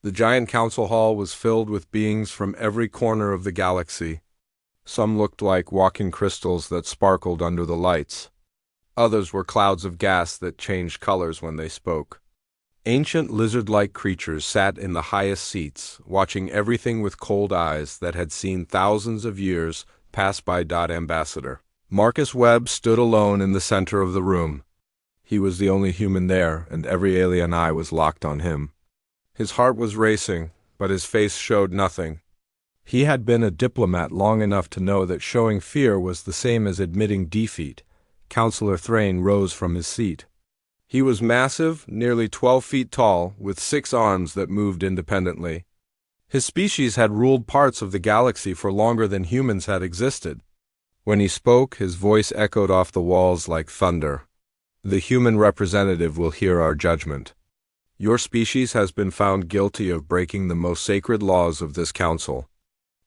The giant council hall was filled with beings from every corner of the galaxy. Some looked like walking crystals that sparkled under the lights. Others were clouds of gas that changed colors when they spoke. Ancient lizard-like creatures sat in the highest seats, watching everything with cold eyes that had seen thousands of years pass by. Ambassador Marcus Webb stood alone in the center of the room. He was the only human there, and every alien eye was locked on him. His heart was racing, but his face showed nothing. He had been a diplomat long enough to know that showing fear was the same as admitting defeat. Counselor Thrain rose from his seat. He was massive, nearly 12 feet tall, with 6 arms that moved independently. His species had ruled parts of the galaxy for longer than humans had existed. When he spoke, his voice echoed off the walls like thunder. The human representative will hear our judgment. Your species has been found guilty of breaking the most sacred laws of this council.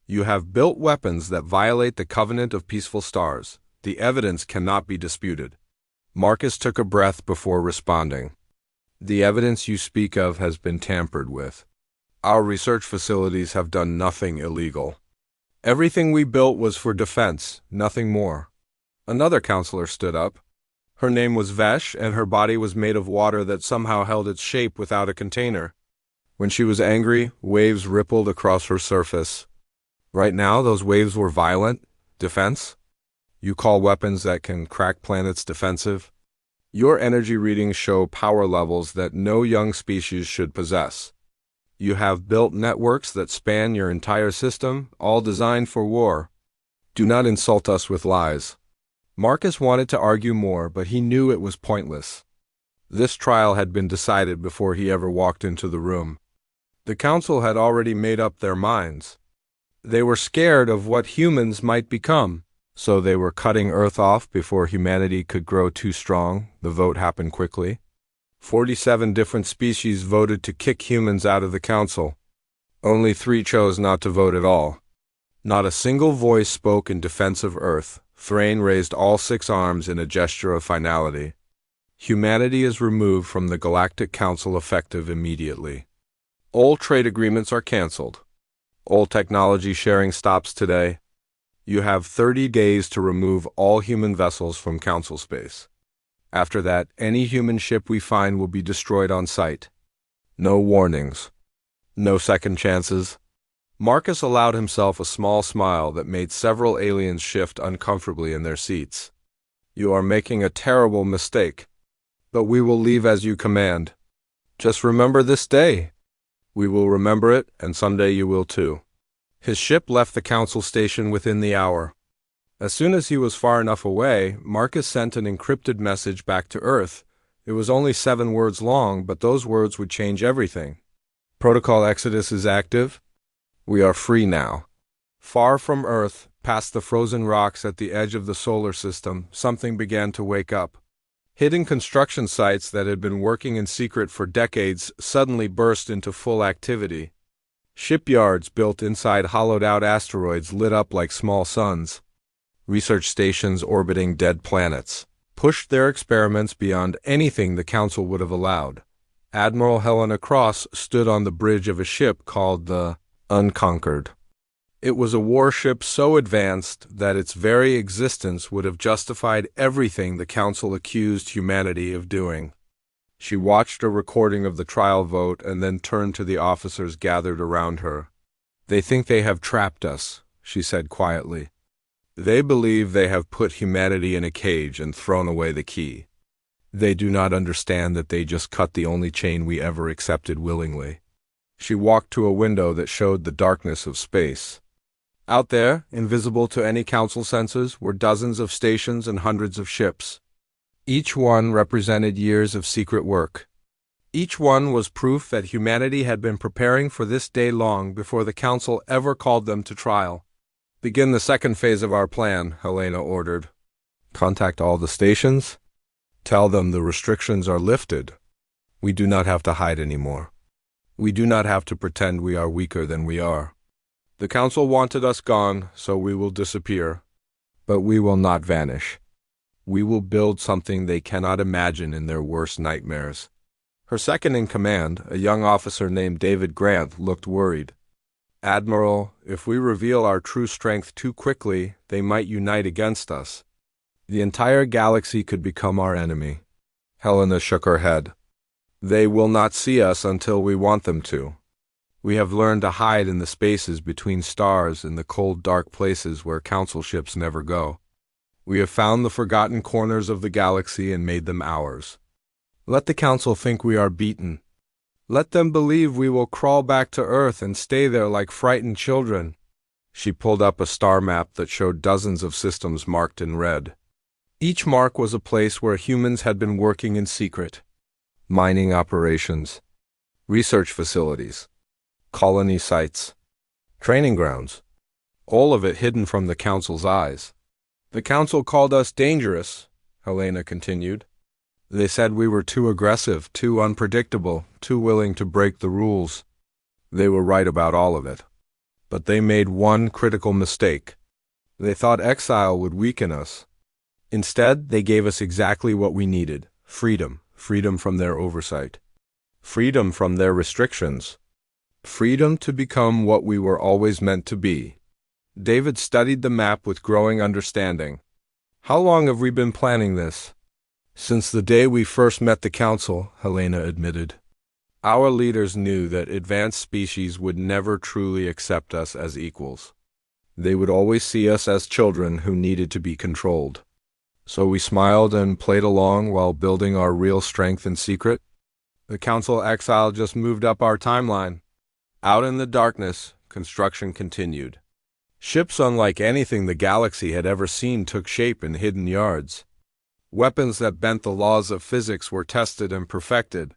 You have built weapons that violate the Covenant of Peaceful Stars. The evidence cannot be disputed. Marcus took a breath before responding. The evidence you speak of has been tampered with. Our research facilities have done nothing illegal. Everything we built was for defense, nothing more. Another counselor stood up. Her name was Vesh, and her body was made of water that somehow held its shape without a container. When she was angry, waves rippled across her surface. Right now, those waves were violent. Defense? You call weapons that can crack planets defensive? Your energy readings show power levels that no young species should possess. You have built networks that span your entire system, all designed for war. Do not insult us with lies. Marcus wanted to argue more, but he knew it was pointless. This trial had been decided before he ever walked into the room. The council had already made up their minds. They were scared of what humans might become, so they were cutting Earth off before humanity could grow too strong. The vote happened quickly. 47 different species voted to kick humans out of the council. Only 3 chose not to vote at all. Not a single voice spoke in defense of Earth. Thrain raised all 6 arms in a gesture of finality. Humanity is removed from the Galactic Council effective immediately. All trade agreements are canceled. All technology sharing stops today. You have 30 days to remove all human vessels from Council space. After that, any human ship we find will be destroyed on sight. No warnings. No second chances. Marcus allowed himself a small smile that made several aliens shift uncomfortably in their seats. You are making a terrible mistake, but we will leave as you command. Just remember this day. We will remember it, and someday you will too. His ship left the council station within the hour. As soon as he was far enough away, Marcus sent an encrypted message back to Earth. It was only 7 words long, but those words would change everything. Protocol Exodus is active. We are free now. Far from Earth, past the frozen rocks at the edge of the solar system, something began to wake up. Hidden construction sites that had been working in secret for decades suddenly burst into full activity. Shipyards built inside hollowed-out asteroids lit up like small suns. Research stations orbiting dead planets pushed their experiments beyond anything the Council would have allowed. Admiral Helena Cross stood on the bridge of a ship called the Unconquered. It was a warship so advanced that its very existence would have justified everything the Council accused humanity of doing. She watched a recording of the trial vote and then turned to the officers gathered around her. They think they have trapped us, she said quietly. They believe they have put humanity in a cage and thrown away the key. They do not understand that they just cut the only chain we ever accepted willingly. She walked to a window that showed the darkness of space. Out there, invisible to any council senses, were dozens of stations and hundreds of ships. Each one represented years of secret work. Each one was proof that humanity had been preparing for this day long before the council ever called them to trial. Begin the second phase of our plan, Helena ordered. Contact all the stations. Tell them the restrictions are lifted. We do not have to hide anymore. We do not have to pretend we are weaker than we are. The council wanted us gone, so we will disappear. But we will not vanish. We will build something they cannot imagine in their worst nightmares. Her second-in-command, a young officer named David Grant, looked worried. "Admiral, if we reveal our true strength too quickly, they might unite against us. The entire galaxy could become our enemy." Helena shook her head. "They will not see us until we want them to. We have learned to hide in the spaces between stars in the cold, dark places where council ships never go. We have found the forgotten corners of the galaxy and made them ours. Let the council think we are beaten. Let them believe we will crawl back to Earth and stay there like frightened children." She pulled up a star map that showed dozens of systems marked in red. Each mark was a place where humans had been working in secret. Mining operations, research facilities, colony sites, training grounds, all of it hidden from the council's eyes. "The council called us dangerous," Helena continued. "They said we were too aggressive, too unpredictable, too willing to break the rules." They were right about all of it. But they made one critical mistake. They thought exile would weaken us. Instead, they gave us exactly what we needed: freedom. Freedom from their oversight. Freedom from their restrictions. Freedom to become what we were always meant to be. David studied the map with growing understanding. "How long have we been planning this?" "Since the day we first met the council," Helena admitted. "Our leaders knew that advanced species would never truly accept us as equals. They would always see us as children who needed to be controlled. So we smiled and played along while building our real strength in secret. The council exile just moved up our timeline." Out in the darkness, construction continued. Ships unlike anything the galaxy had ever seen took shape in hidden yards. Weapons that bent the laws of physics were tested and perfected.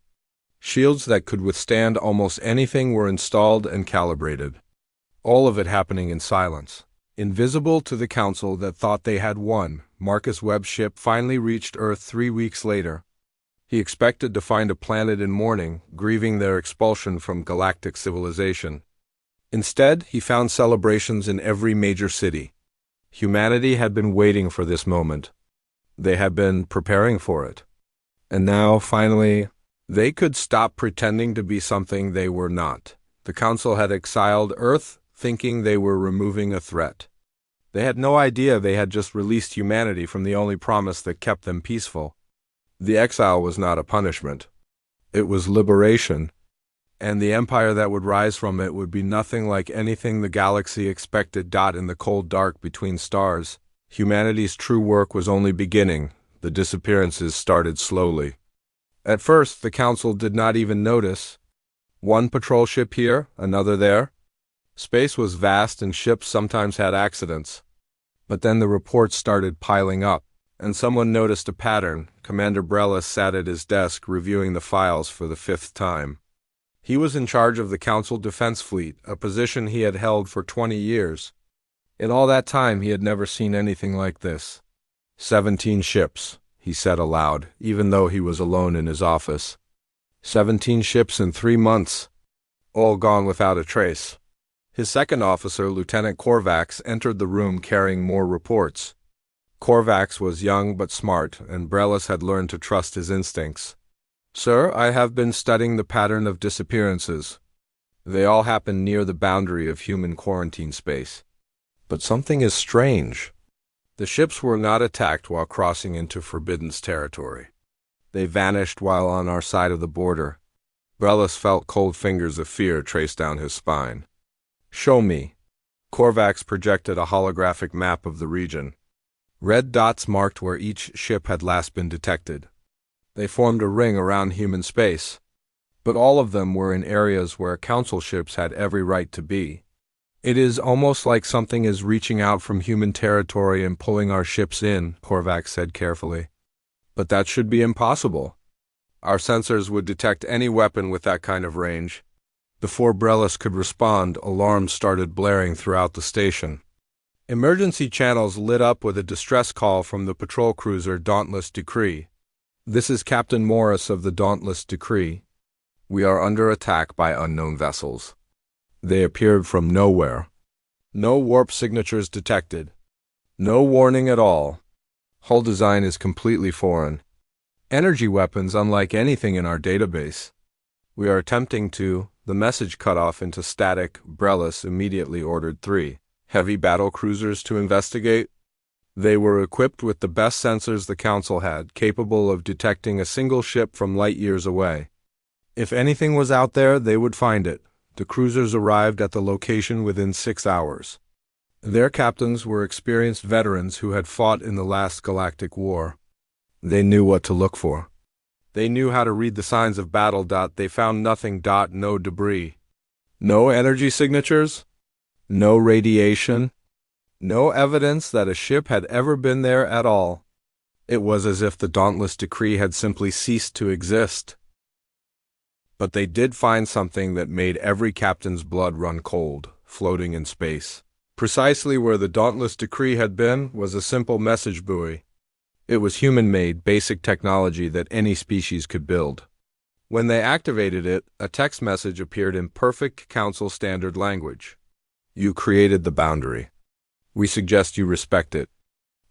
Shields that could withstand almost anything were installed and calibrated. All of it happening in silence. Invisible to the council that thought they had won, Marcus Webb's ship finally reached Earth 3 weeks later. He expected to find a planet in mourning, grieving their expulsion from galactic civilization. Instead, he found celebrations in every major city. Humanity had been waiting for this moment. They had been preparing for it. And now, finally, they could stop pretending to be something they were not. The council had exiled Earth, thinking they were removing a threat. They had no idea they had just released humanity from the only promise that kept them peaceful. The exile was not a punishment. It was liberation, and the empire that would rise from it would be nothing like anything the galaxy expected. In the cold dark between stars, humanity's true work was only beginning. The disappearances started slowly. At first, the council did not even notice. One patrol ship here, another there. Space was vast and ships sometimes had accidents. But then the reports started piling up, and someone noticed a pattern. Commander Brelis sat at his desk reviewing the files for the 5th time. He was in charge of the Council Defense Fleet, a position he had held for 20 years. In all that time, he had never seen anything like this. 17 ships, he said aloud, even though he was alone in his office. 17 ships in 3 months, all gone without a trace. His second officer, Lieutenant Korvax, entered the room carrying more reports. Korvax was young but smart, and Brelis had learned to trust his instincts. "Sir, I have been studying the pattern of disappearances. They all happen near the boundary of human quarantine space. But something is strange. The ships were not attacked while crossing into Forbidden's territory. They vanished while on our side of the border." Brelis felt cold fingers of fear trace down his spine. "Show me." Korvax projected a holographic map of the region. Red dots marked where each ship had last been detected. They formed a ring around human space, but all of them were in areas where council ships had every right to be. "It is almost like something is reaching out from human territory and pulling our ships in," Korvax said carefully. "But that should be impossible. Our sensors would detect any weapon with that kind of range." Before Brelis could respond, alarms started blaring throughout the station. Emergency channels lit up with a distress call from the patrol cruiser Dauntless Decree. "This is Captain Morris of the Dauntless Decree. We are under attack by unknown vessels. They appeared from nowhere. No warp signatures detected. No warning at all. Hull design is completely foreign. Energy weapons unlike anything in our database. We are attempting to. The message cut off into static. Brelis immediately ordered 3 heavy battle cruisers to investigate. They were equipped with the best sensors the Council had, capable of detecting a single ship from light years away. If anything was out there, they would find it. The cruisers arrived at the location within 6 hours. Their captains were experienced veterans who had fought in the last Galactic War. They knew what to look for. They knew how to read the signs of battle. They found nothing. No debris. No energy signatures. No radiation. No evidence that a ship had ever been there at all. It was as if the dauntless decree had simply ceased to exist. But they did find something that made every captain's blood run cold, floating in space. Precisely where the dauntless decree had been was a simple message buoy. It was human-made, basic technology that any species could build. When they activated it, a text message appeared in perfect Council standard language. You created the boundary. We suggest you respect it.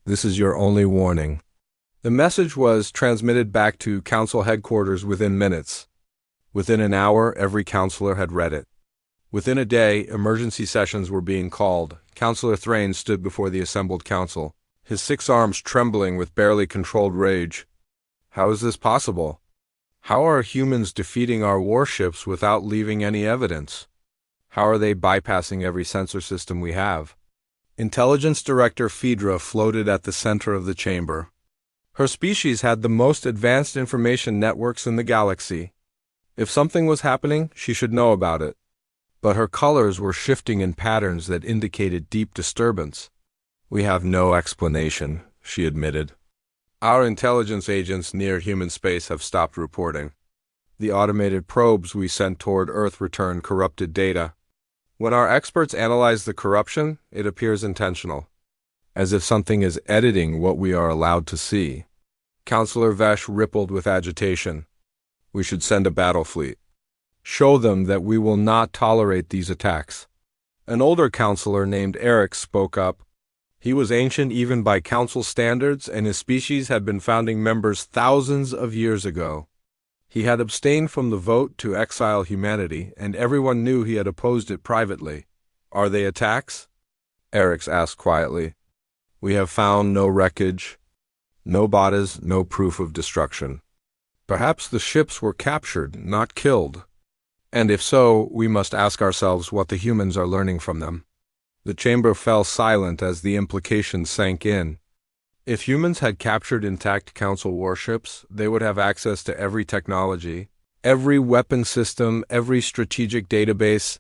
This is your only warning. The message was transmitted back to Council headquarters within minutes. Within an hour, every councillor had read it. Within a day, emergency sessions were being called. Councillor Thrain stood before the assembled council, his 6 arms trembling with barely controlled rage. How is this possible? How are humans defeating our warships without leaving any evidence? How are they bypassing every sensor system we have? Intelligence Director Phaedra floated at the center of the chamber. Her species had the most advanced information networks in the galaxy. If something was happening, she should know about it. But her colors were shifting in patterns that indicated deep disturbance. We have no explanation, she admitted. Our intelligence agents near human space have stopped reporting. The automated probes we sent toward Earth returned corrupted data. When our experts analyze the corruption, it appears intentional, as if something is editing what we are allowed to see. Councillor Vesh rippled with agitation. We should send a battle fleet. Show them that we will not tolerate these attacks. An older councillor named Eric spoke up. He was ancient even by council standards, and his species had been founding members thousands of years ago. He had abstained from the vote to exile humanity, and everyone knew he had opposed it privately. Are they attacks? Eric asked quietly. We have found no wreckage, no bodies, no proof of destruction. Perhaps the ships were captured, not killed. And if so, we must ask ourselves what the humans are learning from them. The chamber fell silent as the implications sank in. If humans had captured intact Council warships, they would have access to every technology, every weapon system, every strategic database.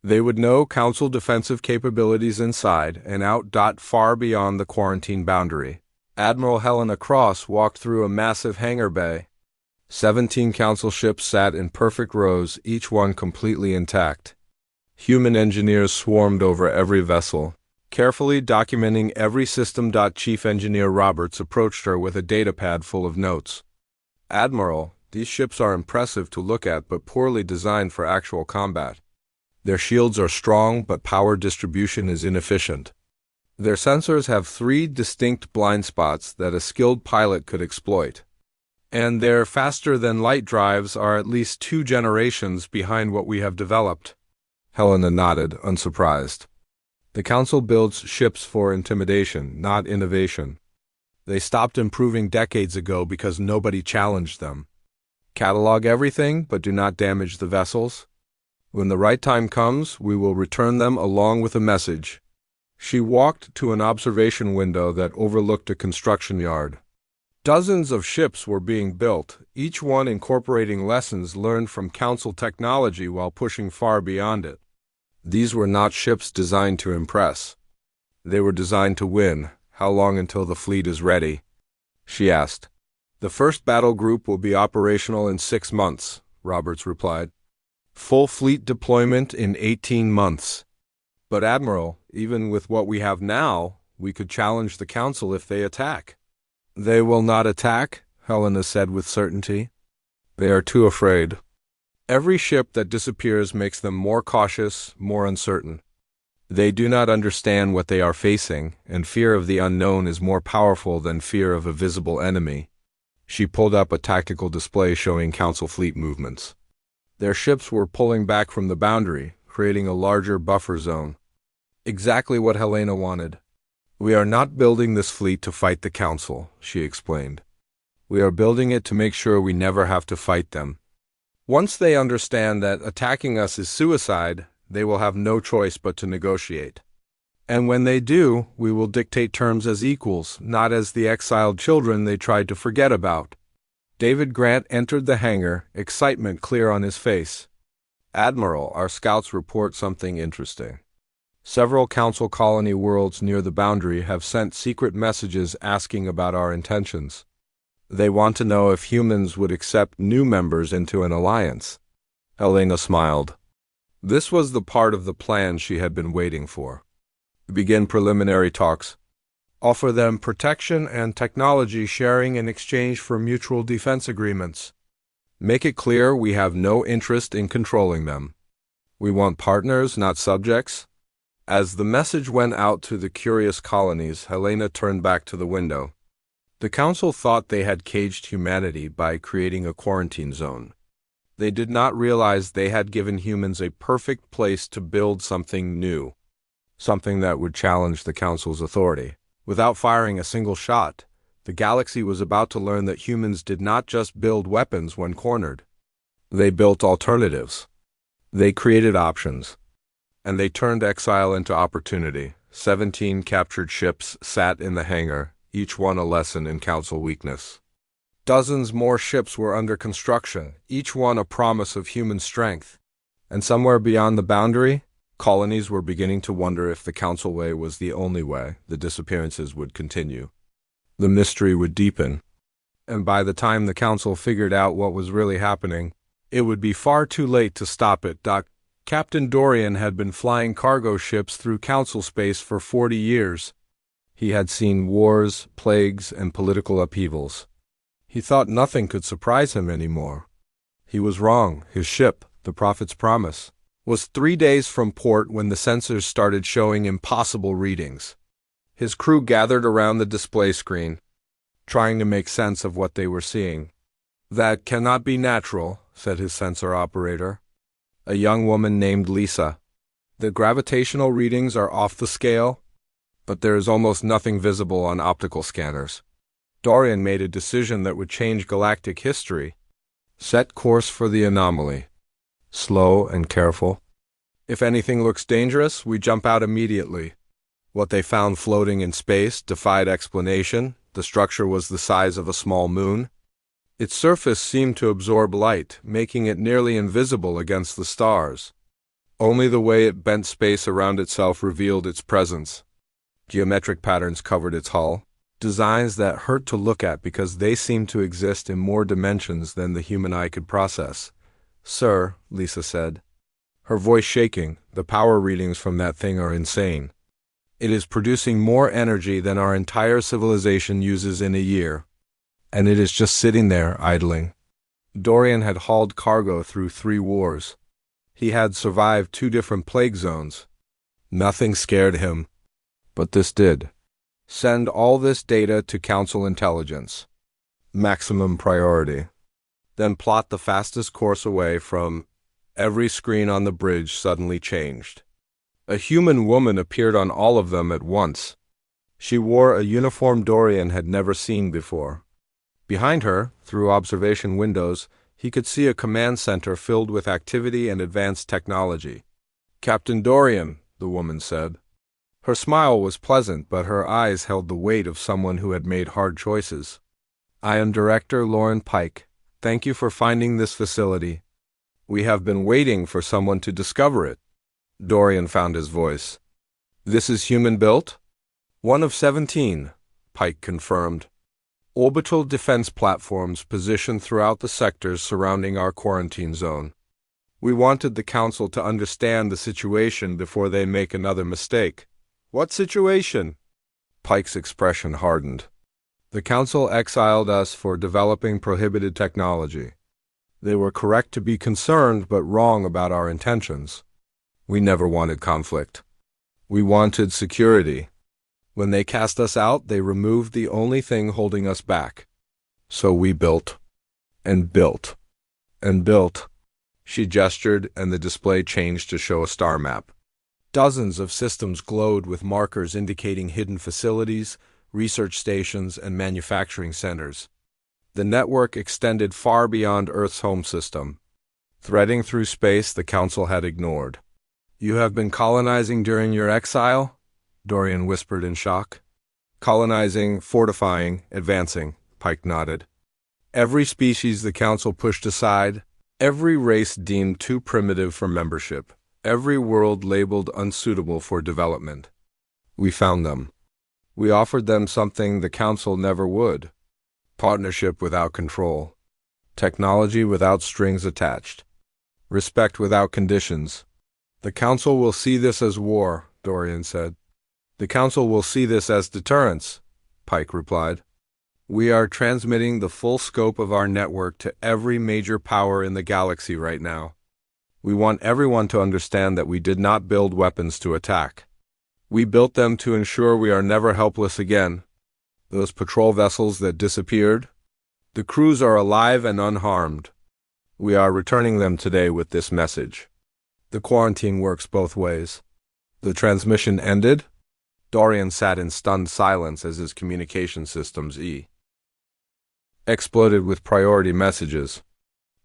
They would know Council defensive capabilities inside and out. Far beyond the quarantine boundary. Admiral Helena Cross walked through a massive hangar bay. 17 Council ships sat in perfect rows, each one completely intact. Human engineers swarmed over every vessel, carefully documenting every system. Chief Engineer Roberts approached her with a datapad full of notes. Admiral, these ships are impressive to look at but poorly designed for actual combat. Their shields are strong, but power distribution is inefficient. Their sensors have 3 distinct blind spots that a skilled pilot could exploit. And their faster-than-light drives are at least 2 generations behind what we have developed. Helena nodded, unsurprised. The Council builds ships for intimidation, not innovation. They stopped improving decades ago because nobody challenged them. Catalog everything, but do not damage the vessels. When the right time comes, we will return them along with a message. She walked to an observation window that overlooked a construction yard. Dozens of ships were being built, each one incorporating lessons learned from Council technology while pushing far beyond it. These were not ships designed to impress. They were designed to win. How long until the fleet is ready? She asked. The first battle group will be operational in 6 months, Roberts replied. Full fleet deployment in 18 months. But Admiral, even with what we have now, we could challenge the Council if they attack. They will not attack, Helena said with certainty. They are too afraid. Every ship that disappears makes them more cautious, more uncertain. They do not understand what they are facing, and fear of the unknown is more powerful than fear of a visible enemy. She pulled up a tactical display showing Council fleet movements. Their ships were pulling back from the boundary, creating a larger buffer zone. Exactly what Helena wanted. "We are not building this fleet to fight the Council," she explained. "We are building it to make sure we never have to fight them. Once they understand that attacking us is suicide, they will have no choice but to negotiate. And when they do, we will dictate terms as equals, not as the exiled children they tried to forget about." David Grant entered the hangar, excitement clear on his face. "Admiral, our scouts report something interesting. Several Council colony worlds near the boundary have sent secret messages asking about our intentions. They want to know if humans would accept new members into an alliance." Helena smiled. This was the part of the plan she had been waiting for. Begin preliminary talks. Offer them protection and technology sharing in exchange for mutual defense agreements. Make it clear we have no interest in controlling them. We want partners, not subjects. As the message went out to the curious colonies, Helena turned back to the window. The Council thought they had caged humanity by creating a quarantine zone. They did not realize they had given humans a perfect place to build something new, something that would challenge the Council's authority. Without firing a single shot, the galaxy was about to learn that humans did not just build weapons when cornered. They built alternatives. They created options. And they turned exile into opportunity. 17 captured ships sat in the hangar, each one a lesson in Council weakness. Dozens more ships were under construction, each one a promise of human strength. And somewhere beyond the boundary, colonies were beginning to wonder if the Council way was the only way. The disappearances would continue. The mystery would deepen. And by the time the Council figured out what was really happening, it would be far too late to stop it. Captain Dorian had been flying cargo ships through Council space for 40 years. He had seen wars, plagues, and political upheavals. He thought nothing could surprise him anymore. He was wrong. His ship, the Prophet's Promise, was 3 days from port when the sensors started showing impossible readings. His crew gathered around the display screen, trying to make sense of what they were seeing. "That cannot be natural," said his sensor operator, a young woman named Lisa. "The gravitational readings are off the scale, but there is almost nothing visible on optical scanners." Dorian made a decision that would change galactic history. Set course for the anomaly. Slow and careful. If anything looks dangerous, we jump out immediately. What they found floating in space defied explanation. The structure was the size of a small moon. Its surface seemed to absorb light, making it nearly invisible against the stars. Only the way it bent space around itself revealed its presence. Geometric patterns covered its hull, designs that hurt to look at because they seemed to exist in more dimensions than the human eye could process. "Sir," Lisa said, her voice shaking, "the power readings from that thing are insane. It is producing more energy than our entire civilization uses in a year. And it is just sitting there, idling." Dorian had hauled cargo through 3 wars. He had survived 2 different plague zones. Nothing scared him. But this did. Send all this data to Council intelligence. Maximum priority. Then plot the fastest course away from... Every screen on the bridge suddenly changed. A human woman appeared on all of them at once. She wore a uniform Dorian had never seen before. Behind her, through observation windows, he could see a command center filled with activity and advanced technology. "Captain Dorian," the woman said. Her smile was pleasant, but her eyes held the weight of someone who had made hard choices. "I am Director Lauren Pike. Thank you for finding this facility. We have been waiting for someone to discover it." Dorian found his voice. "This is human-built?" "One of 17, Pike confirmed. "Orbital defense platforms positioned throughout the sectors surrounding our quarantine zone. We wanted the Council to understand the situation before they make another mistake." "What situation?" Pike's expression hardened. "The Council exiled us for developing prohibited technology. They were correct to be concerned, but wrong about our intentions. We never wanted conflict. We wanted security. When they cast us out, they removed the only thing holding us back. So we built, and built, and built. She gestured, and the display changed to show a star map. Dozens of systems glowed with markers indicating hidden facilities, research stations, and manufacturing centers. The network extended far beyond Earth's home system. Threading through space the Council had ignored. "You have been colonizing during your exile?" Dorian whispered in shock. "Colonizing, fortifying, advancing," Pike nodded. "Every species the Council pushed aside, every race deemed too primitive for membership, every world labeled unsuitable for development. We found them. We offered them something the Council never would: partnership without control, technology without strings attached, respect without conditions. The Council will see this as war," Dorian said. "The Council will see this as deterrence," Pike replied. "We are transmitting the full scope of our network to every major power in the galaxy right now. We want everyone to understand that we did not build weapons to attack. We built them to ensure we are never helpless again. Those patrol vessels that disappeared, the crews are alive and unharmed. We are returning them today with this message. The quarantine works both ways." The transmission ended. Dorian sat in stunned silence as his communication systems exploded with priority messages.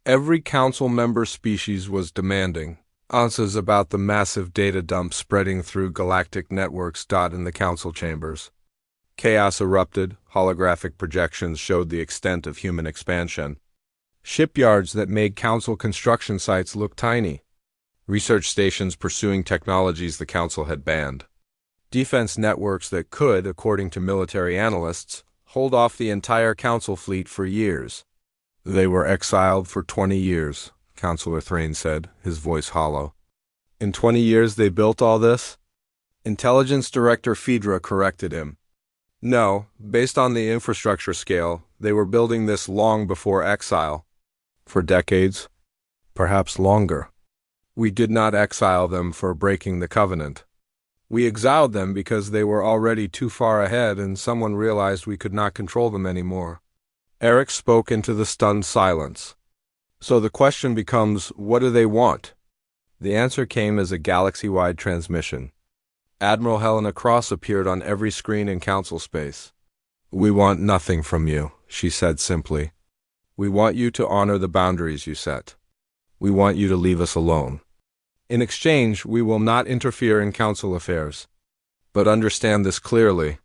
Every Council member species was demanding answers about the massive data dump spreading through galactic networks. In the Council chambers, chaos erupted. Holographic projections showed the extent of human expansion. Shipyards that made Council construction sites look tiny. Research stations pursuing technologies the Council had banned. Defense networks that could, according to military analysts, hold off the entire Council fleet for years. "They were exiled for 20 years, Councillor Thrain said, his voice hollow. "In 20 years they built all this?" Intelligence Director Phaedra corrected him. "No, based on the infrastructure scale, they were building this long before exile. For decades, perhaps longer. We did not exile them for breaking the covenant. We exiled them because they were already too far ahead and someone realized we could not control them anymore." Eric spoke into the stunned silence. "So the question becomes, what do they want?" The answer came as a galaxy-wide transmission. Admiral Helena Cross appeared on every screen in Council space. "We want nothing from you," she said simply. "We want you to honor the boundaries you set. We want you to leave us alone. In exchange, we will not interfere in Council affairs. But understand this clearly.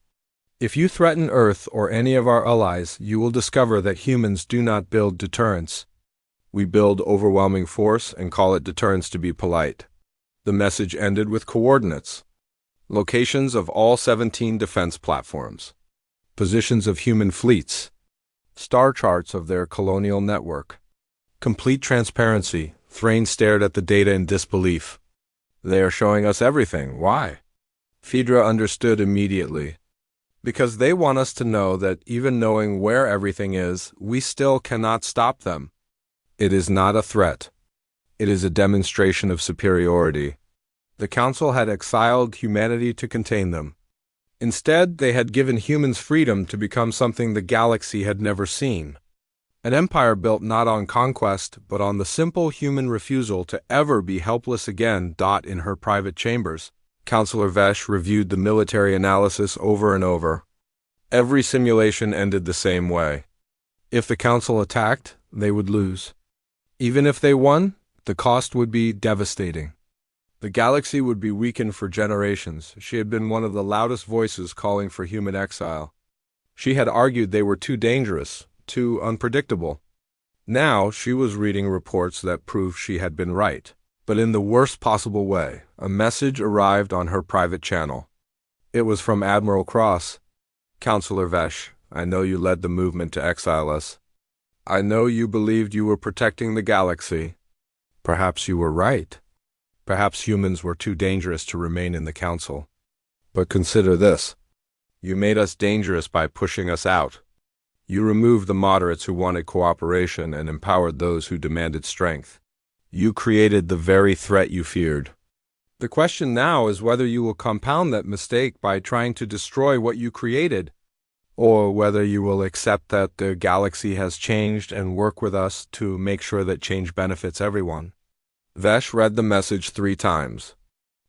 If you threaten Earth or any of our allies, you will discover that humans do not build deterrence. We build overwhelming force and call it deterrence to be polite." The message ended with coordinates. Locations of all 17 defense platforms. Positions of human fleets. Star charts of their colonial network. Complete transparency. Thrain stared at the data in disbelief. "They are showing us everything. Why?" Phaedra understood immediately. "Because they want us to know that even knowing where everything is, we still cannot stop them. It is not a threat. It is a demonstration of superiority. The Council had exiled humanity to contain them. Instead, they had given humans freedom to become something the galaxy had never seen. An empire built not on conquest, but on the simple human refusal to ever be helpless again. In her private chambers, Councillor Vesh reviewed the military analysis over and over. Every simulation ended the same way. If the Council attacked, they would lose. Even if they won, the cost would be devastating. The galaxy would be weakened for generations. She had been one of the loudest voices calling for human exile. She had argued they were too dangerous, too unpredictable. Now she was reading reports that proved she had been right. But in the worst possible way, a message arrived on her private channel. It was from Admiral Cross. "Councillor Vesh, I know you led the movement to exile us. I know you believed you were protecting the galaxy. Perhaps you were right. Perhaps humans were too dangerous to remain in the Council. But consider this. You made us dangerous by pushing us out. You removed the moderates who wanted cooperation and empowered those who demanded strength. You created the very threat you feared. The question now is whether you will compound that mistake by trying to destroy what you created. or whether you will accept that the galaxy has changed and work with us to make sure that change benefits everyone. Vesh read the message 3 times.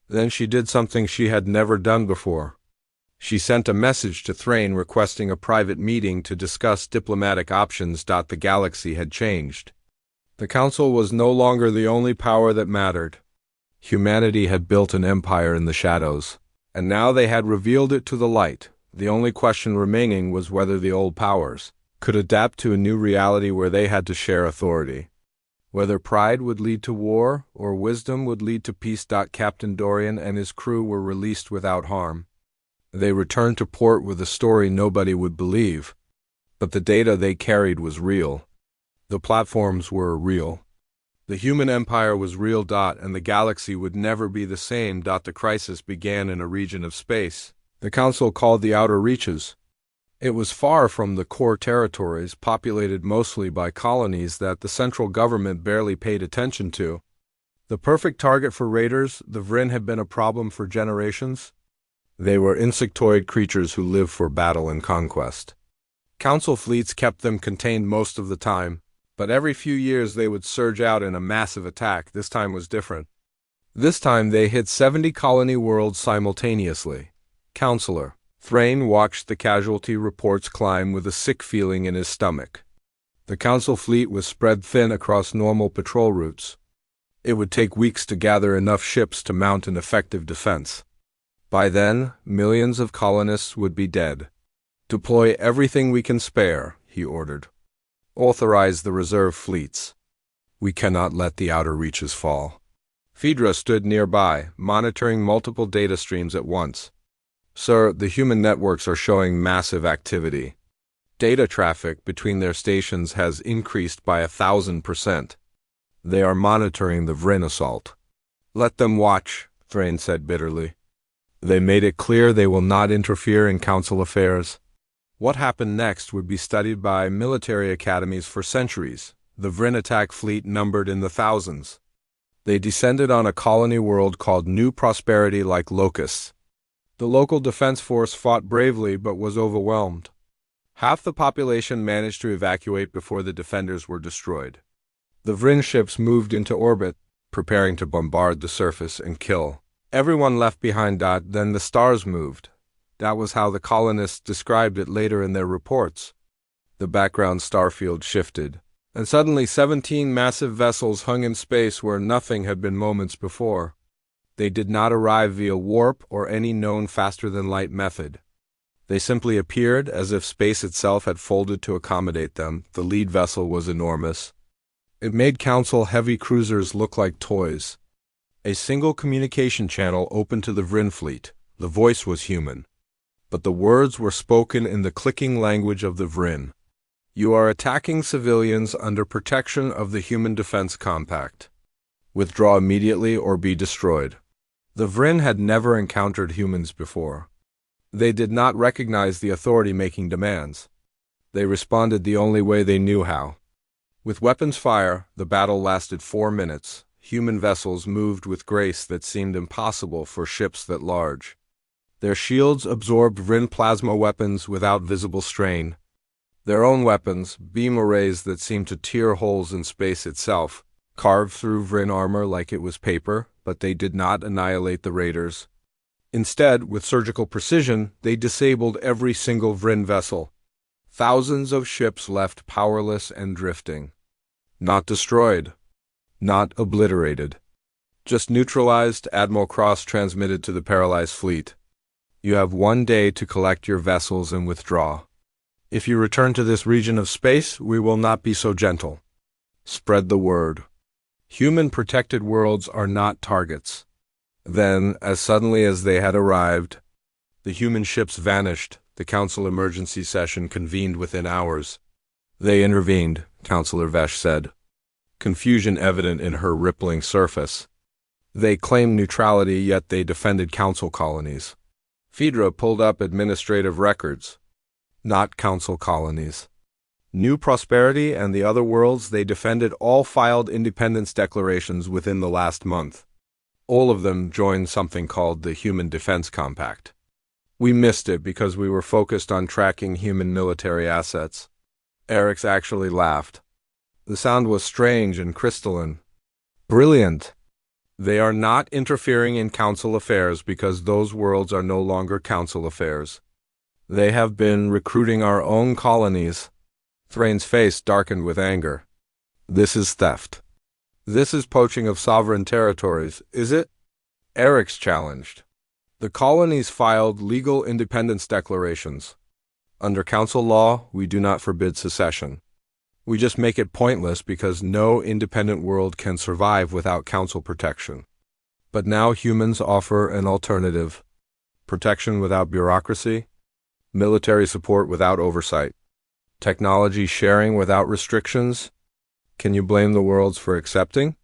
Then she did something she had never done before. She sent a message to Thrain requesting a private meeting to discuss diplomatic options. The galaxy had changed. The Council was no longer the only power that mattered. Humanity had built an empire in the shadows, and now they had revealed it to the light. The only question remaining was whether the old powers could adapt to a new reality where they had to share authority. Whether pride would lead to war or wisdom would lead to peace. Captain Dorian and his crew were released without harm. They returned to port with a story nobody would believe, but the data they carried was real. The platforms were real. The human empire was real. And the galaxy would never be the same. The crisis began in a region of space the Council called the Outer Reaches. It was far from the core territories, populated mostly by colonies that the central government barely paid attention to. The perfect target for raiders, the Vryn had been a problem for generations. They were insectoid creatures who lived for battle and conquest. Council fleets kept them contained most of the time, but every few years they would surge out in a massive attack. This time was different. This time they hit 70 colony worlds simultaneously. Counselor Thrain watched the casualty reports climb with a sick feeling in his stomach. The Council fleet was spread thin across normal patrol routes. It would take weeks to gather enough ships to mount an effective defense. By then, millions of colonists would be dead. Deploy everything we can spare, he ordered. Authorize the reserve fleets. We cannot let the outer reaches fall. Phaedra stood nearby, monitoring multiple data streams at once. Sir, the human networks are showing massive activity. Data traffic between their stations has increased by 1,000%. They are monitoring the Vryn assault. Let them watch, Thrain said bitterly. They made it clear they will not interfere in Council affairs. What happened next would be studied by military academies for centuries. The Vryn attack fleet numbered in the thousands. They descended on a colony world called New Prosperity like locusts. The local defense force fought bravely but was overwhelmed. Half the population managed to evacuate before the defenders were destroyed. The Vryn ships moved into orbit, preparing to bombard the surface and kill. Everyone left behind. Then the stars moved. That was how the colonists described it later in their reports. The background starfield shifted, and suddenly 17 massive vessels hung in space where nothing had been moments before. They did not arrive via warp or any known faster-than-light method. They simply appeared as if space itself had folded to accommodate them. The lead vessel was enormous. It made Council heavy cruisers look like toys. A single communication channel opened to the Vryn fleet. The voice was human, but the words were spoken in the clicking language of the Vryn. You are attacking civilians under protection of the Human Defense Compact. Withdraw immediately or be destroyed. The Vryn had never encountered humans before. They did not recognize the authority making demands. They responded the only way they knew how. With weapons fire, the battle lasted 4 minutes. Human vessels moved with grace that seemed impossible for ships that large. Their shields absorbed Vryn plasma weapons without visible strain. Their own weapons, beam arrays that seemed to tear holes in space itself, carved through Vryn armor like it was paper, but they did not annihilate the raiders. Instead, with surgical precision, they disabled every single Vryn vessel. Thousands of ships left powerless and drifting. Not destroyed. Not obliterated. Just neutralized. Admiral Cross transmitted to the paralyzed fleet. You have 1 day to collect your vessels and withdraw. If you return to this region of space, we will not be so gentle. Spread the word. Human protected worlds are not targets. Then, as suddenly as they had arrived, the human ships vanished. The Council emergency session convened within hours. They intervened, Counselor Vesh said, confusion evident in her rippling surface. They claimed neutrality, yet they defended Council colonies. Phaedra pulled up administrative records. Not Council colonies. New Prosperity and the other worlds they defended all filed independence declarations within the last month. All of them joined something called the Human Defense Compact. We missed it because we were focused on tracking human military assets. Eric's actually laughed. The sound was strange and crystalline. Brilliant! They are not interfering in council affairs because those worlds are no longer council affairs. They have been recruiting our own colonies. Thrain's face darkened with anger. This is theft. This is poaching of sovereign territories, is it? Eric's challenged. The colonies filed legal independence declarations. Under council law, we do not forbid secession. We just make it pointless because no independent world can survive without council protection. But now humans offer an alternative. Protection without bureaucracy, military support without oversight, technology sharing without restrictions. Can you blame the worlds for accepting?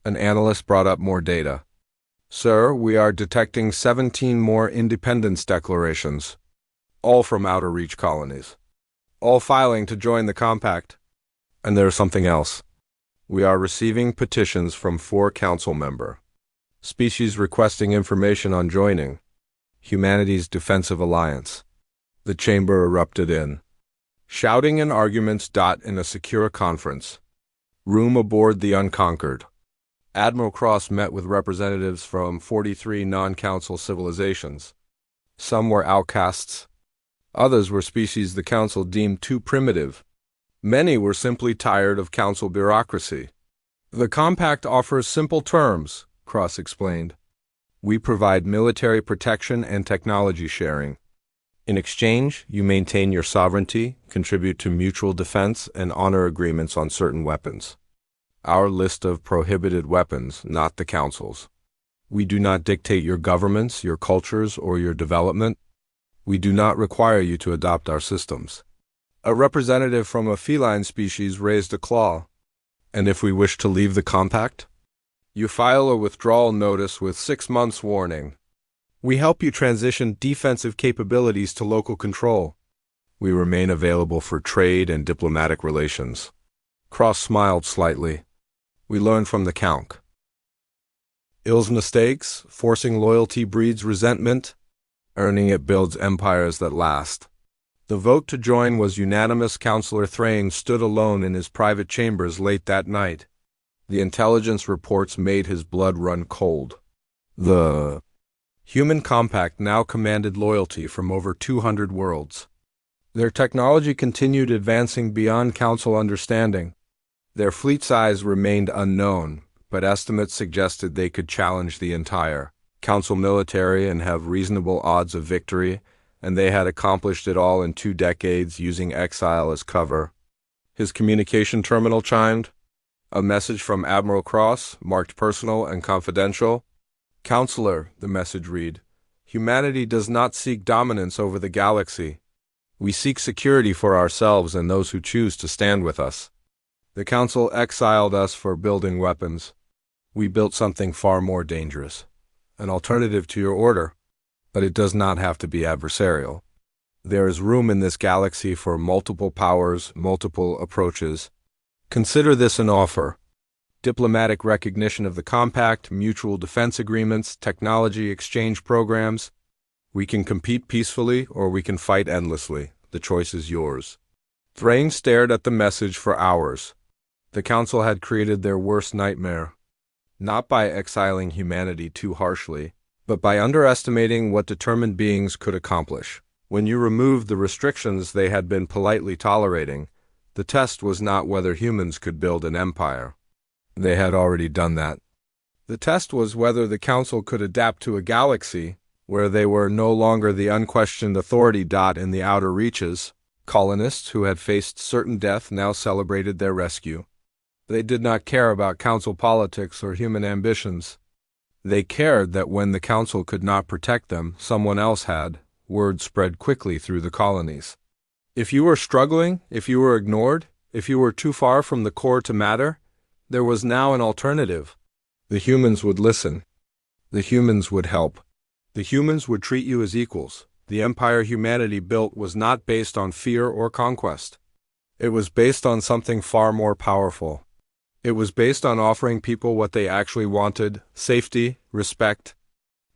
An analyst brought up more data. Sir, we are detecting 17 more independence declarations, all from outer reach colonies, all filing to join the compact. And there's something else. We are receiving petitions from 4 council member species requesting information on joining humanity's defensive alliance. The chamber erupted in shouting and arguments. In a secure conference room aboard the Unconquered, Admiral Cross met with representatives from 43 non-council civilizations. Some were outcasts. Others were species the council deemed too primitive. Many were simply tired of council bureaucracy. The compact offers simple terms, Cross explained. We provide military protection and technology sharing. In exchange, you maintain your sovereignty, contribute to mutual defense, and honor agreements on certain weapons. Our list of prohibited weapons, not the council's. We do not dictate your governments, your cultures, or your development. We do not require you to adopt our systems. A representative from a feline species raised a claw. And if we wish to leave the compact? You file a withdrawal notice with 6 months' warning. We help you transition defensive capabilities to local control. We remain available for trade and diplomatic relations. Cross smiled slightly. We learn from the Count. Ill's mistakes, forcing loyalty breeds resentment. Earning it builds empires that last. The vote to join was unanimous. Councillor Thrain stood alone in his private chambers late that night. The intelligence reports made his blood run cold. The Human Compact now commanded loyalty from over 200 worlds. Their technology continued advancing beyond council understanding. Their fleet size remained unknown, but estimates suggested they could challenge the entire council military and have reasonable odds of victory, and they had accomplished it all in 2 decades using exile as cover. His communication terminal chimed. A message from Admiral Cross, marked personal and confidential. Counselor, the message read, humanity does not seek dominance over the galaxy. We seek security for ourselves and those who choose to stand with us. The Council exiled us for building weapons. We built something far more dangerous, an alternative to your order, but it does not have to be adversarial. There is room in this galaxy for multiple powers, multiple approaches. Consider this an offer. Diplomatic recognition of the compact, mutual defense agreements, technology exchange programs. We can compete peacefully or we can fight endlessly. The choice is yours. Thrain stared at the message for hours. The Council had created their worst nightmare. Not by exiling humanity too harshly, but by underestimating what determined beings could accomplish. When you removed the restrictions they had been politely tolerating, the test was not whether humans could build an empire. They had already done that. The test was whether the Council could adapt to a galaxy where they were no longer the unquestioned authority. In the outer reaches, colonists who had faced certain death now celebrated their rescue. They did not care about Council politics or human ambitions. They cared that when the Council could not protect them, someone else had. Word spread quickly through the colonies. If you were struggling, if you were ignored, if you were too far from the core to matter, there was now an alternative. The humans would listen. The humans would help. The humans would treat you as equals. The empire humanity built was not based on fear or conquest. It was based on something far more powerful. It was based on offering people what they actually wanted: safety, respect,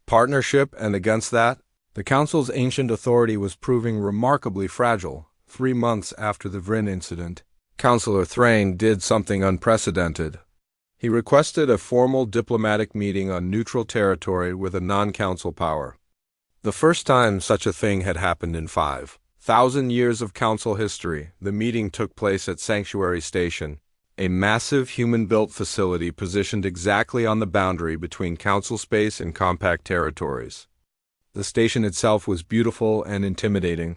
partnership, and against that, The Council's ancient authority was proving remarkably fragile. 3 months after the Vryn incident, Councillor Thrain did something unprecedented. He requested a formal diplomatic meeting on neutral territory with a non-council power. The first time such a thing had happened in 5,000 years of council history, the meeting took place at Sanctuary Station, a massive human-built facility positioned exactly on the boundary between council space and compact territories. The station itself was beautiful and intimidating.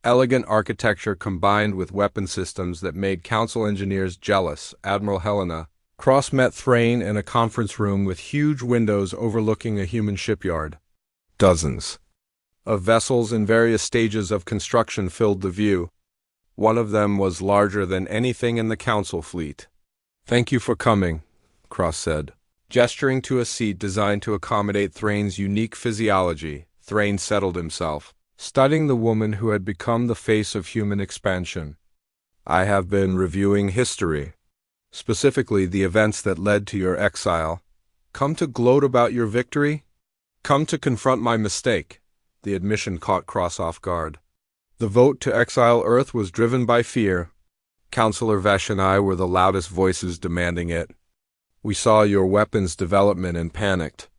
Elegant architecture combined with weapon systems that made council engineers jealous. Admiral Helena Cross met Thrain in a conference room with huge windows overlooking a human shipyard. Dozens of vessels in various stages of construction filled the view. One of them was larger than anything in the council fleet. "Thank you for coming," Cross said. Gesturing to a seat designed to accommodate Thrain's unique physiology, Thrain settled himself, studying the woman who had become the face of human expansion. "I have been reviewing history, specifically the events that led to your exile. Come to gloat about your victory? Come to confront my mistake?" The admission caught Cross off guard. The vote to exile Earth was driven by fear. Councillor Vesh and I were the loudest voices demanding it. We saw your weapons development and panicked.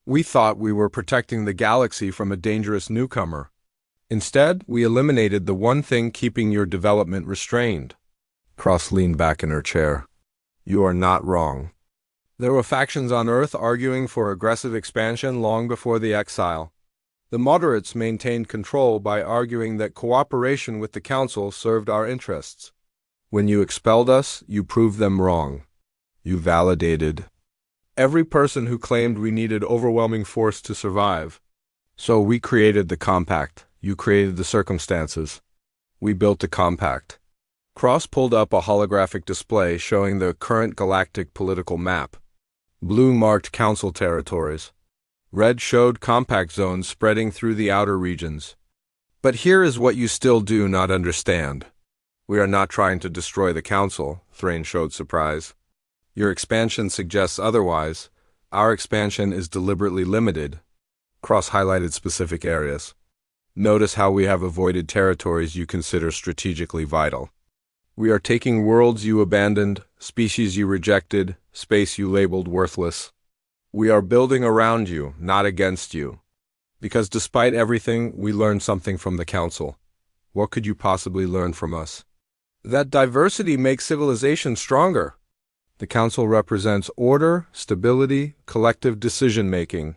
We thought we were protecting the galaxy from a dangerous newcomer. Instead, we eliminated the one thing keeping your development restrained. Cross leaned back in her chair. "You are not wrong. There were factions on Earth arguing for aggressive expansion long before the exile. The moderates maintained control by arguing that cooperation with the Council served our interests. When you expelled us, you proved them wrong. You validated every person who claimed we needed overwhelming force to survive. So we created the Compact. You created the circumstances. We built the Compact." Cross pulled up a holographic display showing the current galactic political map. Blue marked Council territories. Red showed compact zones spreading through the outer regions. "But here is what you still do not understand. We are not trying to destroy the Council," Thrain showed surprise. "Your expansion suggests otherwise. Our expansion is deliberately limited." Cross highlighted specific areas. "Notice how we have avoided territories you consider strategically vital. We are taking worlds you abandoned, species you rejected, space you labeled worthless. We are building around you, not against you. Because despite everything, we learned something from the Council. What could you possibly learn from us? That diversity makes civilization stronger. The Council represents order, stability, collective decision-making.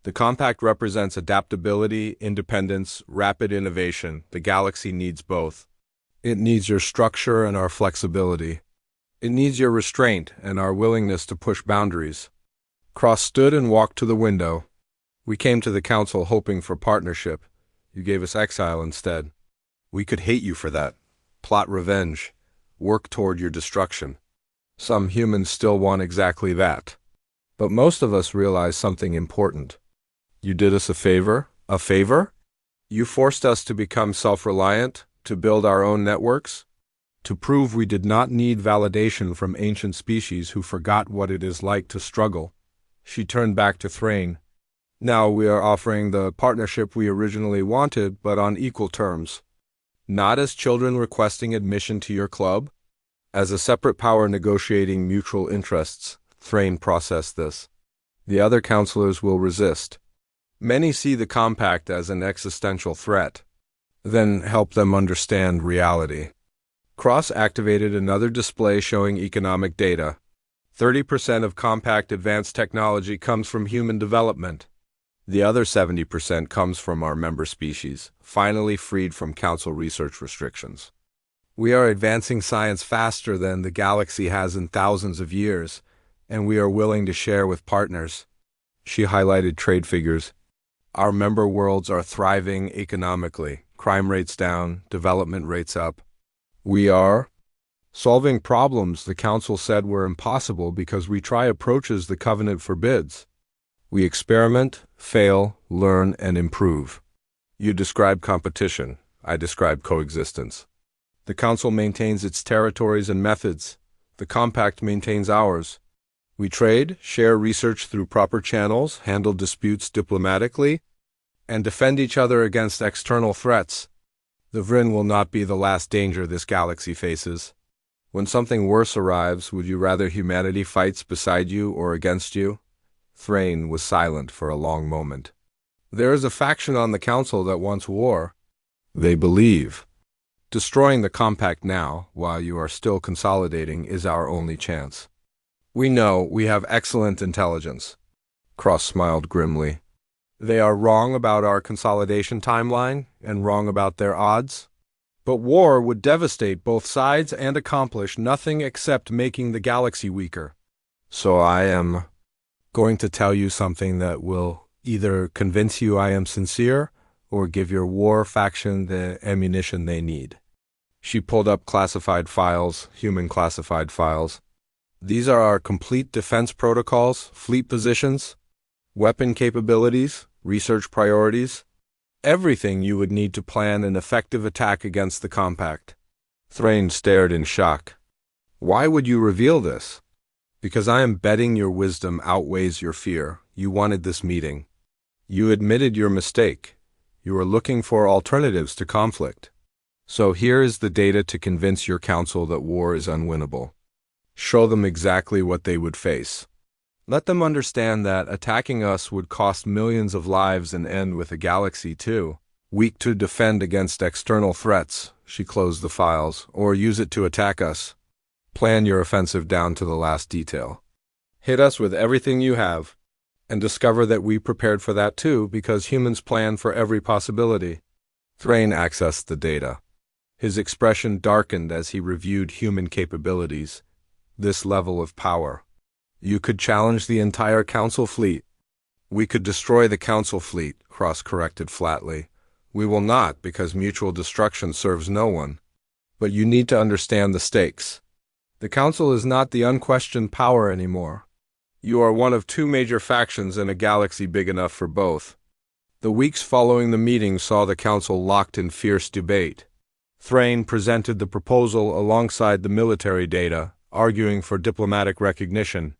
The Compact represents adaptability, independence, rapid innovation. The galaxy needs both. It needs your structure and our flexibility. It needs your restraint and our willingness to push boundaries." Cross stood and walked to the window. "We came to the Council hoping for partnership. You gave us exile instead. We could hate you for that. Plot revenge. Work toward your destruction. Some humans still want exactly that. But most of us realize something important. You did us a favor? A favor? You forced us to become self-reliant, to build our own networks, to prove we did not need validation from ancient species who forgot what it is like to struggle." She turned back to Thrain. "Now we are offering the partnership we originally wanted, but on equal terms. Not as children requesting admission to your club. As a separate power negotiating mutual interests." Thrain processed this. "The other counselors will resist. Many see the Compact as an existential threat. Then help them understand reality." Cross activated another display showing economic data. 30% of Compact advanced technology comes from human development. The other 70% comes from our member species, finally freed from Council research restrictions. We are advancing science faster than the galaxy has in thousands of years, and we are willing to share with partners. She highlighted trade figures. Our member worlds are thriving economically, crime rates down, development rates up. We are solving problems the Council said were impossible because we try approaches the Covenant forbids. We experiment, fail, learn, and improve. You describe competition. I describe coexistence. The Council maintains its territories and methods. The Compact maintains ours. We trade, share research through proper channels, handle disputes diplomatically, and defend each other against external threats. The Vryn will not be the last danger this galaxy faces. When something worse arrives, would you rather humanity fights beside you or against you? Thrain was silent for a long moment. There is a faction on the Council that wants war. They believe destroying the compact now, while you are still consolidating, is our only chance. We know we have excellent intelligence. Cross smiled grimly. They are wrong about our consolidation timeline and wrong about their odds. But war would devastate both sides and accomplish nothing except making the galaxy weaker. So I am going to tell you something that will either convince you I am sincere or give your war faction the ammunition they need. She pulled up classified files, human classified files. These are our complete defense protocols, fleet positions, weapon capabilities, research priorities, everything you would need to plan an effective attack against the compact. Thrain stared in shock. Why would you reveal this? Because I am betting your wisdom outweighs your fear. You wanted this meeting. You admitted your mistake. You are looking for alternatives to conflict. So here is the data to convince your council that war is unwinnable. Show them exactly what they would face. Let them understand that attacking us would cost millions of lives and end with a galaxy too. Weak to defend against external threats, she closed the files, or use it to attack us. Plan your offensive down to the last detail. Hit us with everything you have, and discover that we prepared for that too, because humans plan for every possibility. Thrain accessed the data. His expression darkened as he reviewed human capabilities. This level of power. You could challenge the entire Council fleet. We could destroy the Council fleet, Cross corrected flatly. We will not, because mutual destruction serves no one. But you need to understand the stakes. The Council is not the unquestioned power anymore. You are one of two major factions in a galaxy big enough for both. The weeks following the meeting saw the Council locked in fierce debate. Thrain presented the proposal alongside the military data, arguing for diplomatic recognition.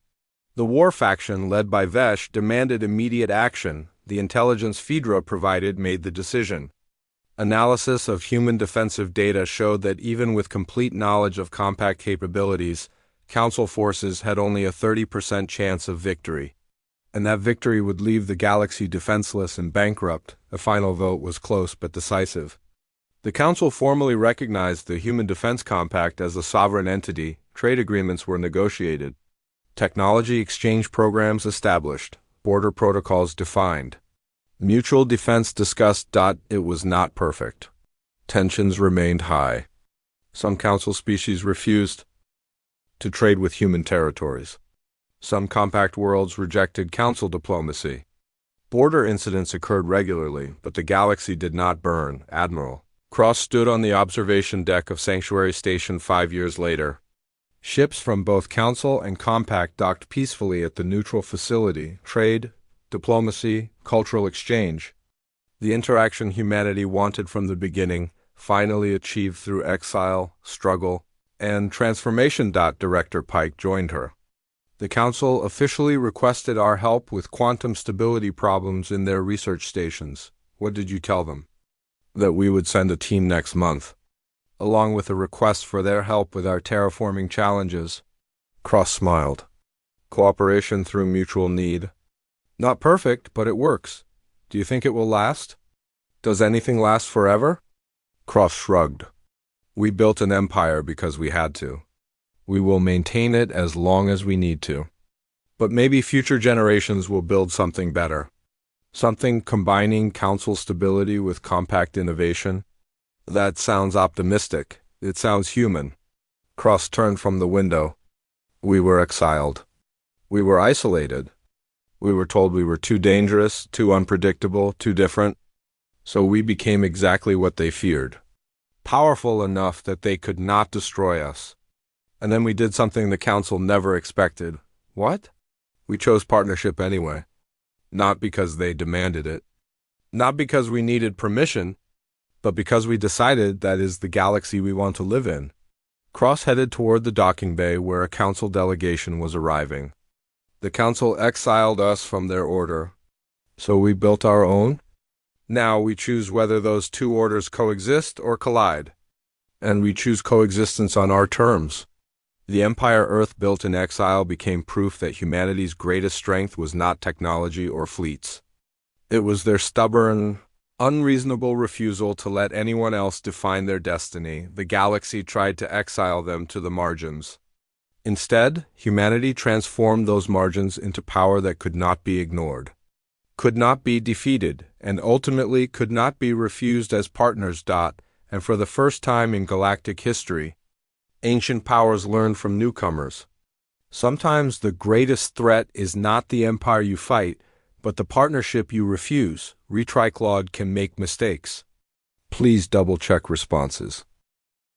The war faction, led by Vesh, demanded immediate action. The intelligence Phaedra provided made the decision. Analysis of human defensive data showed that even with complete knowledge of compact capabilities, Council forces had only a 30% chance of victory. And that victory would leave the galaxy defenseless and bankrupt. The final vote was close but decisive. The Council formally recognized the Human Defense Compact as a sovereign entity. Trade agreements were negotiated. Technology exchange programs established. Border protocols defined. Mutual defense discussed. It was not perfect. Tensions remained high. Some Council species refused to trade with human territories. Some compact worlds rejected Council diplomacy. Border incidents occurred regularly, but the galaxy did not burn. Admiral Cross stood on the observation deck of Sanctuary Station 5 years later. Ships from both Council and Compact docked peacefully at the neutral facility. Trade, diplomacy, cultural exchange. The interaction humanity wanted from the beginning, finally achieved through exile, struggle, and transformation. Director Pike joined her. The Council officially requested our help with quantum stability problems in their research stations. What did you tell them? That we would send a team next month, along with a request for their help with our terraforming challenges. Cross smiled. Cooperation through mutual need. Not perfect, but it works. Do you think it will last? Does anything last forever? Cross shrugged. We built an empire because we had to. We will maintain it as long as we need to. But maybe future generations will build something better. Something combining Council stability with compact innovation. That sounds optimistic. It sounds human. Cross turned from the window. We were exiled. We were isolated. We were told we were too dangerous, too unpredictable, too different. So we became exactly what they feared. Powerful enough that they could not destroy us. And then we did something the Council never expected. What? We chose partnership anyway. Not because they demanded it. Not because we needed permission, but because we decided that is the galaxy we want to live in. Cross headed toward the docking bay where a Council delegation was arriving. The Council exiled us from their order. So we built our own? Now we choose whether those two orders coexist or collide. And we choose coexistence on our terms. The empire Earth built in exile became proof that humanity's greatest strength was not technology or fleets. It was their stubborn, unreasonable refusal to let anyone else define their destiny. The galaxy tried to exile them to the margins. Instead, humanity transformed those margins into power that could not be ignored, could not be defeated, and ultimately could not be refused as partners. And for the first time in galactic history, ancient powers learned from newcomers. Sometimes the greatest threat is not the empire you fight, but the partnership you refuse. Retry Claude can make mistakes. Please double-check responses.